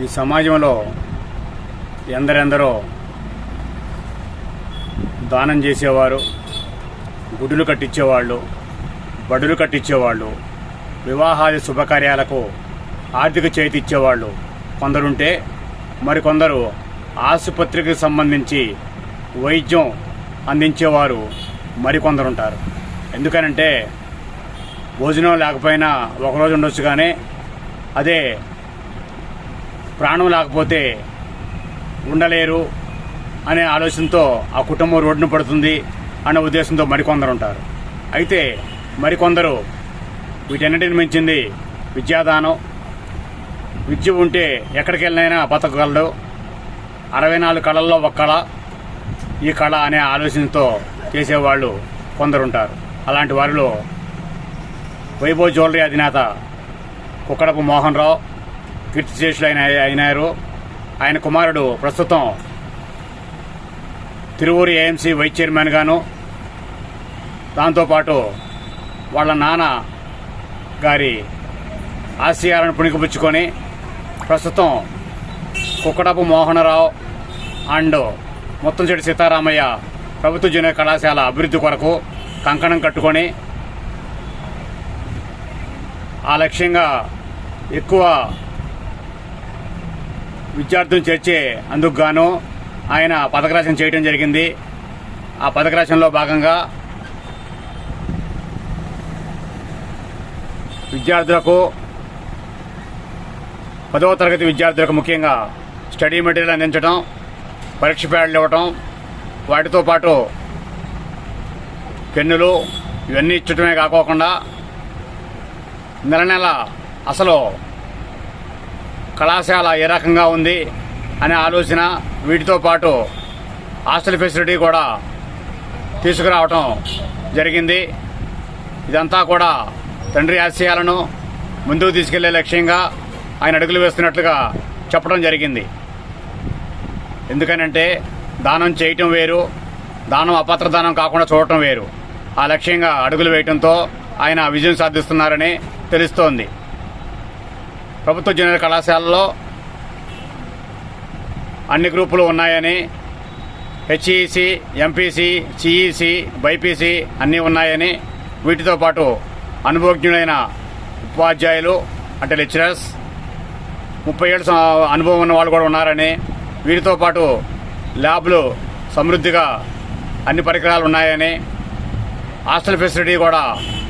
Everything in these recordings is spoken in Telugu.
ఈ సమాజంలో ఎందరెందరో దానం చేసేవారు, గుడులు కట్టించేవాళ్ళు, బడులు కట్టించేవాళ్ళు, వివాహాది శుభకార్యాలకు ఆర్థిక చేతి ఇచ్చేవాళ్ళు కొందరుంటే, మరికొందరు ఆసుపత్రికి సంబంధించి వైద్యం అందించేవారు మరికొందరుంటారు. ఎందుకనంటే భోజనం లేకపోయినా ఒకరోజు ఉండొచ్చు, కానీ అదే ప్రాణం లేకపోతే ఉండలేరు అనే ఆలోచనతో ఆ కుటుంబం రోడ్డున పడుతుంది అనే ఉద్దేశంతో మరికొందరు ఉంటారు. అయితే మరికొందరు వీటన్నిటిని మించింది విద్యాదానం. విద్య ఉంటే ఎక్కడికి వెళ్ళినైనా బతకగలడు, 64 కళల్లో ఒక కళ ఈ కళ అనే ఆలోచనతో చేసేవాళ్ళు కొందరుంటారు. అలాంటి వారిలో వైభవ్ జ్యువెలరీ అధినేత కుక్కడపు మోహన్ రావు కీర్తిశేషులు అయినారు. ఆయన కుమారుడు ప్రస్తుతం తిరువూరు ఏఎంసీ వైస్ చైర్మన్ గాను, దాంతోపాటు వాళ్ళ నాన్న గారి ఆశయాలను పుణికిపుచ్చుకొని ప్రస్తుతం కుక్కడపు మోహనరావు అండ్ ముత్తంశెట్టి సీతారామయ్య ప్రభుత్వ జూనియర్ కళాశాల అభివృద్ధి కొరకు కంకణం కట్టుకొని ఆ లక్ష్యంగా ఎక్కువ విద్యార్థులను చేర్చే అందుకు గాను ఆయన పథకరచన చేయడం జరిగింది. ఆ పథకరచనలో భాగంగా విద్యార్థులకు 10వ తరగతి విద్యార్థులకు ముఖ్యంగా స్టడీ మెటీరియల్ అందించడం, పరీక్ష ప్యాడ్లు ఇవ్వటం, వాటితో పాటు పెన్నులు ఇవన్నీ ఇచ్చటమే కాకోకుండా నెల నెల అసలు కళాశాల ఏ రకంగా ఉంది అనే ఆలోచన, వీటితో పాటు హాస్టల్ ఫెసిలిటీ కూడా తీసుకురావటం జరిగింది. ఇదంతా కూడా తండ్రి ఆశయాలను ముందుకు తీసుకెళ్లే లక్ష్యంగా ఆయన అడుగులు వేస్తున్నట్లుగా చెప్పడం జరిగింది. ఎందుకనంటే దానం చేయటం వేరు, దానం అపాత్రదానం కాకుండా చూడటం వేరు. ఆ లక్ష్యంగా అడుగులు వేయటంతో ఆయన విజయం సాధిస్తున్నారని తెలుస్తోంది. ప్రభుత్వ జూనియర్ కళాశాలలో అన్ని గ్రూపులు ఉన్నాయని, హెచ్ఈసి, ఎంపీసీ, సిఈసి, బైపీసీ అన్నీ ఉన్నాయని, వీటితో పాటు అనుభవజ్ఞులైన ఉపాధ్యాయులు అంటే లెక్చరర్స్ 30 ఏళ్ళ అనుభవం ఉన్న వాళ్ళు కూడా ఉన్నారని, వీటితో పాటు ల్యాబ్లు సమృద్ధిగా అన్ని పరికరాలు ఉన్నాయని, హాస్టల్ ఫెసిలిటీ కూడా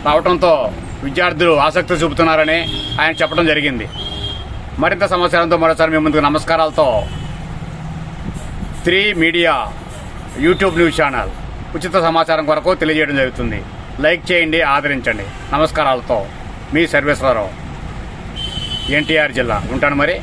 రావడంతో విద్యార్థులు ఆసక్తి చూపుతున్నారని ఆయన చెప్పడం జరిగింది. మరింత సమాచారంతో మరోసారి మీ ముందుకు నమస్కారాలతో 3 మీడియా యూట్యూబ్ న్యూస్ ఛానల్ ఉచిత సమాచారం కొరకు తెలియజేయడం జరుగుతుంది. లైక్ చేయండి, ఆదరించండి. నమస్కారాలతో మీ సర్వేశ్వరరావు, ఎన్టీఆర్ జిల్లా. ఉంటాను మరి.